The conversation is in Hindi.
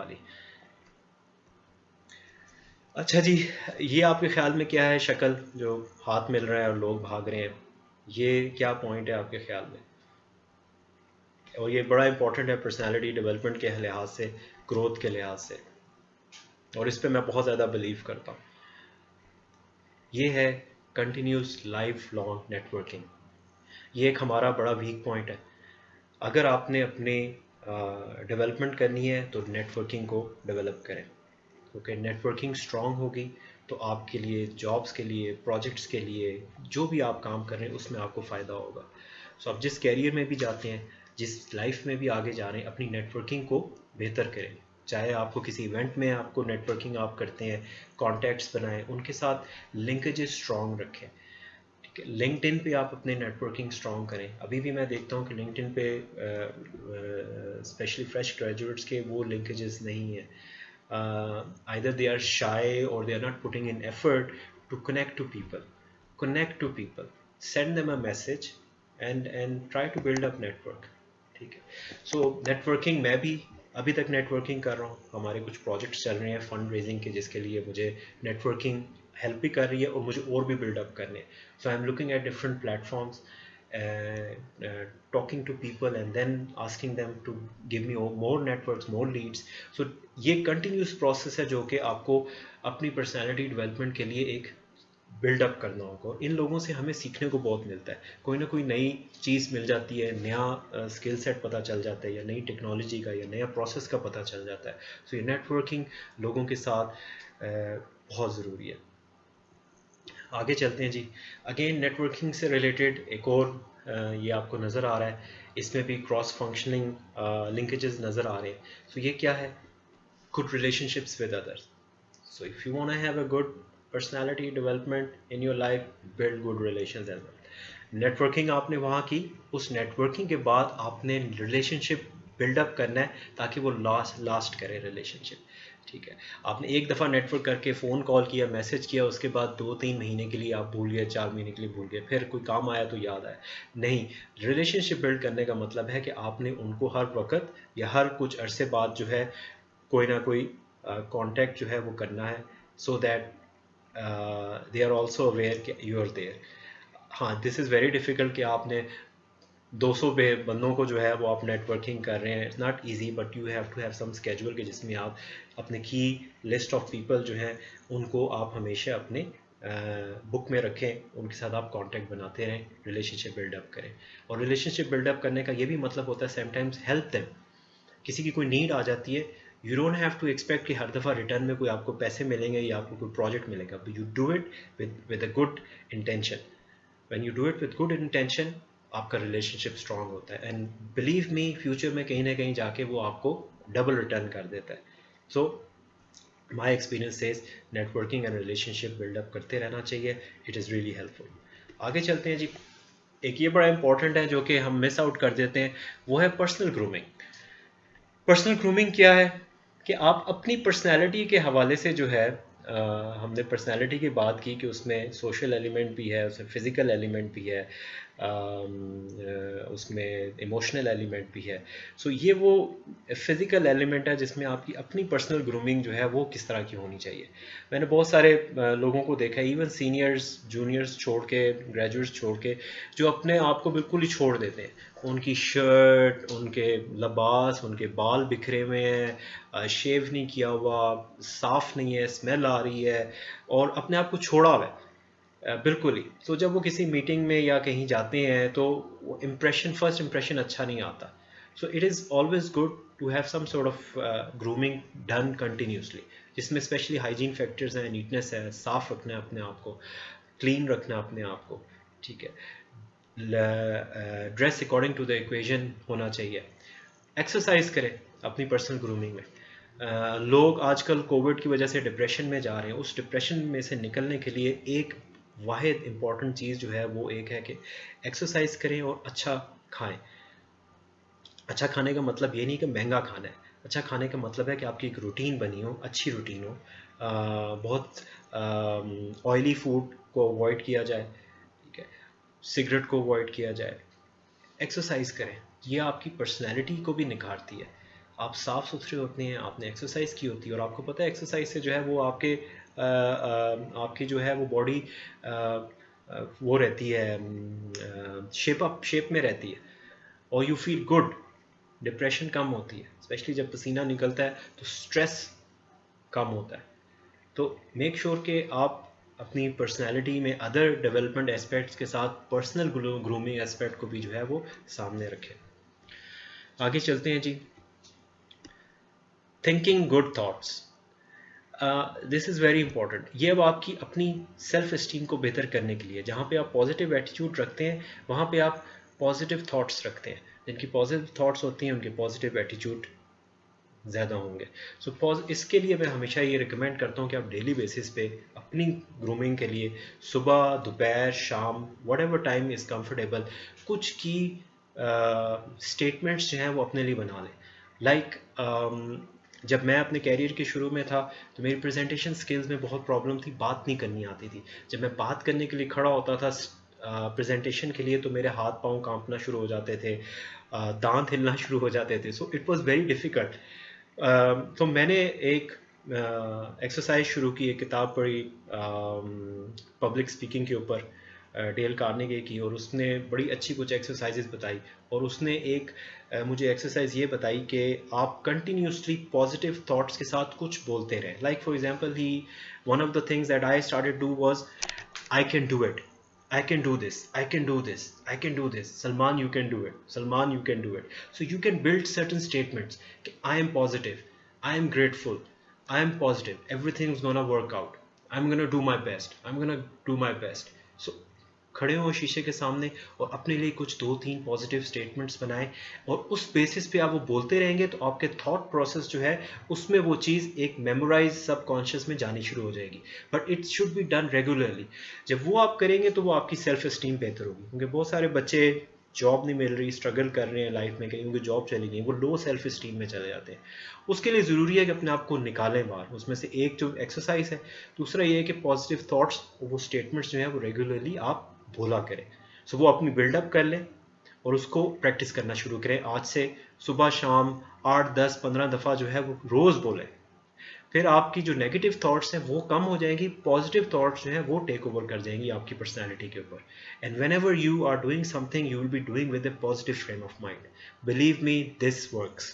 वाली। अच्छा जी, ये आपके ख्याल में क्या है शक्ल जो हाथ मिल रहा है और लोग भाग रहे हैं, ये क्या पॉइंट है आपके ख्याल में? और ये बड़ा इंपॉर्टेंट है पर्सनालिटी डेवलपमेंट के लिहाज से, ग्रोथ के लिहाज से, और इस पे मैं बहुत ज़्यादा बिलीव करता हूँ। ये है कंटिन्यूस लाइफ लॉन्ग नेटवर्किंग। ये एक हमारा बड़ा वीक पॉइंट है। अगर आपने अपने डेवलपमेंट करनी है तो नेटवर्किंग को डेवलप करें, क्योंकि नेटवर्किंग स्ट्रांग होगी तो आपके लिए, जॉब्स के लिए, प्रोजेक्ट्स के लिए, जो भी आप काम कर रहे हैं उसमें आपको फ़ायदा होगा। सो आप जिस कैरियर में भी जाते हैं, जिस लाइफ में भी आगे जा रहे हैं, अपनी नेटवर्किंग को बेहतर करें। चाहे आपको किसी इवेंट में आपको नेटवर्किंग आप करते हैं, कॉन्टैक्ट्स बनाएं, उनके साथ लिंकेजेस स्ट्रांग रखें। ठीक है, लिंक्डइन पे आप अपने नेटवर्किंग स्ट्रांग करें। अभी भी मैं देखता हूँ कि लिंक्डइन पे स्पेशली फ्रेश ग्रेजुएट्स के वो लिंकेजेस नहीं है। Either they are shy or they are not putting in effort to connect to people. Connect to people, send them a message and try to build up network. ठीक है, सो नेटवर्किंग मैं भी अभी तक नेटवर्किंग कर रहा हूँ। हमारे कुछ प्रोजेक्ट्स चल रहे हैं फंड रेजिंग के, जिसके लिए मुझे नेटवर्किंग हेल्प भी कर रही है और मुझे और भी बिल्डअप करने हैं। So I am looking at different platforms, talking to people and then asking them to give me more networks, more leads. So ये कंटिन्यूस प्रोसेस है जो कि आपको अपनी पर्सनालिटी डेवलपमेंट के लिए एक बिल्डअप करना होगा। इन लोगों से हमें सीखने को बहुत मिलता है, कोई ना कोई नई चीज़ मिल जाती है, नया स्किल सेट पता चल जाता है, या नई टेक्नोलॉजी का या नया प्रोसेस का पता चल जाता है। सो ये नेटवर्किंग लोगों के साथ बहुत ज़रूरी है। आगे चलते हैं जी। अगेन नेटवर्किंग से रिलेटेड एक और ये आपको नज़र आ रहा है, इसमें भी क्रॉस फंक्शनिंग लिंकेजेस नज़र आ रहे हैं। सो ये क्या है? Good relationships with others. So if you want to have a good personality development in your life, build good relations as well. Networking आपने वहाँ की, उस नेटवर्किंग के बाद आपने रिलेशनशिप बिल्डअप करना है ताकि वो लास्ट करे रिलेशनशिप। ठीक है, आपने एक दफ़ा नेटवर्क करके फ़ोन कॉल किया, मैसेज किया, उसके बाद 2-3 महीने के लिए आप भूल गए, 4 महीने के लिए भूल गए, फिर कोई काम आया तो याद आया नहीं। रिलेशनशिप बिल्ड करने का मतलब है कि आपने उनको हर वक्त या हर कुछ अरसे बाद जो है कोई ना कोई कांटेक्ट जो है वो करना है, so that they are also aware कि यू आर देयर। हाँ, दिस इज़ वेरी डिफ़िकल्ट कि आपने 200 बंदों को जो है वो आप नेटवर्किंग कर रहे हैं। It's not easy, but you have to have some schedule के जिसमें आप अपने की लिस्ट ऑफ पीपल जो हैं उनको आप हमेशा अपने बुक में रखें, उनके साथ आप कांटेक्ट बनाते रहें, रिलेशनशिप बिल्डअप करें। और रिलेशनशिप बिल्डअप करने का ये भी मतलब होता है समटाइम्स हेल्प देम। किसी की कोई नीड आ जाती है, you don't have to expect कि हर दफ़ा रिटर्न में कोई आपको पैसे मिलेंगे या आपको कोई प्रोजेक्ट मिलेगा, but you do it with a good intention. When you do it with good intention, आपका रिलेशनशिप स्ट्रांग होता है, एंड बिलीव मी, फ्यूचर में कहीं ना कहीं जाके वो आपको डबल रिटर्न कर देता है। So my experience says networking and relationship build up करते रहना चाहिए, इट इज़ रियली हेल्पफुल। आगे चलते हैं जी। एक ये बड़ा इंपॉर्टेंट है जो कि हम मिस आउट कर देते हैं, वो है पर्सनल ग्रूमिंग। पर्सनल ग्रूमिंग क्या है कि आप अपनी पर्सनैलिटी के हवाले से जो है, हमने पर्सनैलिटी की बात की कि उसमें सोशल एलिमेंट भी है, उसमें फ़िज़िकल एलिमेंट भी है, उसमें इमोशनल एलिमेंट भी है। सो ये वो फ़िज़िकल एलिमेंट है जिसमें आपकी अपनी पर्सनल ग्रूमिंग जो है वो किस तरह की होनी चाहिए। मैंने बहुत सारे लोगों को देखा है, इवन सीनियर्स जूनियर्स छोड़ के, ग्रेजुएट्स छोड़ के, जो अपने आप को बिल्कुल ही छोड़ देते हैं। उनकी शर्ट, उनके लिबास, उनके बाल बिखरे हुए हैं, शेव नहीं किया हुआ, साफ़ नहीं है, स्मेल आ रही है, और अपने आप को छोड़ा हुआ है बिल्कुल ही। तो जब वो किसी मीटिंग में या कहीं जाते हैं तो वो इम्प्रेशन, फर्स्ट इम्प्रेशन अच्छा नहीं आता। So it is always good to have some sort of grooming done continuously, जिसमें स्पेशली हाइजीन फैक्टर्स हैं, नीटनेस है, साफ़ रखना है अपने आप को, क्लीन रखना है अपने आप को। ठीक है, dress according to the equation होना चाहिए। एक्सरसाइज करें अपनी पर्सनल ग्रूमिंग में। लोग आजकल कोविड की वजह से डिप्रेशन में जा रहे हैं, उस डिप्रेशन में से निकलने के लिए एक वाहिद इम्पॉर्टेंट चीज़ जो है वो एक है कि एक्सरसाइज करें और अच्छा खाएं। अच्छा खाने का मतलब ये नहीं कि महंगा खाना है, अच्छा खाने का मतलब है कि आपकी एक रूटीन बनी हो, अच्छी रूटीन हो, बहुत ऑयली फूड को अवॉइड किया जाए, ठीक है, सिगरेट को अवॉइड किया जाए, एक्सरसाइज करें। ये आपकी पर्सनैलिटी को भी निखारती है, आप साफ़ सुथरे होते हैं, आपने एक्सरसाइज की होती है, और आपको पता है एक्सरसाइज से जो है वो आपके आपकी जो है वो बॉडी वो रहती है, शेप में रहती है, और यू फील गुड, डिप्रेशन कम होती है, स्पेशली जब पसीना निकलता है तो स्ट्रेस कम होता है। तो मेक श्योर कि आप अपनी पर्सनैलिटी में अदर डेवलपमेंट एस्पेक्ट्स के साथ पर्सनल ग्रूमिंग एस्पेक्ट को भी जो है वो सामने रखें। आगे चलते हैं जी। Thinking good thoughts, this is very important. ये अब आपकी अपनी सेल्फ इस्टीम को बेहतर करने के लिए, जहाँ पे आप पॉजिटिव एटीट्यूड रखते हैं वहाँ पे आप पॉजिटिव थॉट्स रखते हैं, जिनकी पॉजिटिव थॉट्स होती हैं उनके पॉजिटिव एटीट्यूड ज़्यादा होंगे। सो इसके लिए मैं हमेशा ये रिकमेंड करता हूँ कि आप डेली बेसिस पे अपनी ग्रूमिंग के लिए सुबह, दोपहर, शाम, what ever time is comfortable, कुछ की स्टेटमेंट्स जो हैं वो अपने लिए बना लें। लाइक जब मैं अपने कैरियर के शुरू में था तो मेरी प्रेजेंटेशन स्किल्स में बहुत प्रॉब्लम थी, बात नहीं करनी आती थी। जब मैं बात करने के लिए खड़ा होता था प्रेजेंटेशन के लिए तो मेरे हाथ पांव कांपना शुरू हो जाते थे, दांत हिलना शुरू हो जाते थे। So it was very difficult. तो मैंने एक एक्सरसाइज शुरू की, एक किताब पढ़ी पब्लिक स्पीकिंग के ऊपर, डेल कार्नेगी की, और उसने बड़ी अच्छी कुछ एक्सरसाइजेज बताई। और उसने एक मुझे एक्सरसाइज ये बताई कि आप कंटिन्यूसली पॉजिटिव थॉट्स के साथ कुछ बोलते रहें। Like for example he one of the things that I started do was I can do it, I can do this, I can do this, I can do this. Salman, you can do it. Salman, you can do it. So you can build certain statements. I am positive. I am grateful. I am positive. Everything's gonna work out. I'm gonna do my best. I'm gonna do my best. So खड़े हो शीशे के सामने और अपने लिए कुछ 2-3 पॉजिटिव स्टेटमेंट्स बनाएं, और उस बेसिस पे आप वो बोलते रहेंगे तो आपके थॉट प्रोसेस जो है उसमें वो चीज़ एक मेमोराइज सबकॉन्शियस में जानी शुरू हो जाएगी। But it should be done regularly. जब वो आप करेंगे तो वो आपकी सेल्फ एस्टीम बेहतर होगी, क्योंकि बहुत सारे बच्चे जॉब नहीं मिल रही, स्ट्रगल कर रहे हैं लाइफ में, कहीं उनकी जॉब चली गई, वो लो सेल्फ एस्टीम में चले जाते हैं। उसके लिए ज़रूरी है कि अपने आप को निकालें बाहर। उसमें से एक जो एक्सरसाइज है, दूसरा ये है कि पॉजिटिव थॉट्स, वो स्टेटमेंट्स जो है वो रेगुलरली आप बोला करें। सो वो अपनी बिल्डअप कर लें और उसको प्रैक्टिस करना शुरू करें। आज से सुबह शाम 8, 10, 15 दफ़ा जो है वो रोज़ बोलें। फिर आपकी जो नेगेटिव थॉट्स हैं वो कम हो जाएंगी, पॉजिटिव थॉट्स जो हैं वो टेक ओवर कर जाएंगी आपकी पर्सनैलिटी के ऊपर। And whenever you are doing something you will be doing with a positive frame of mind. Believe me, this works.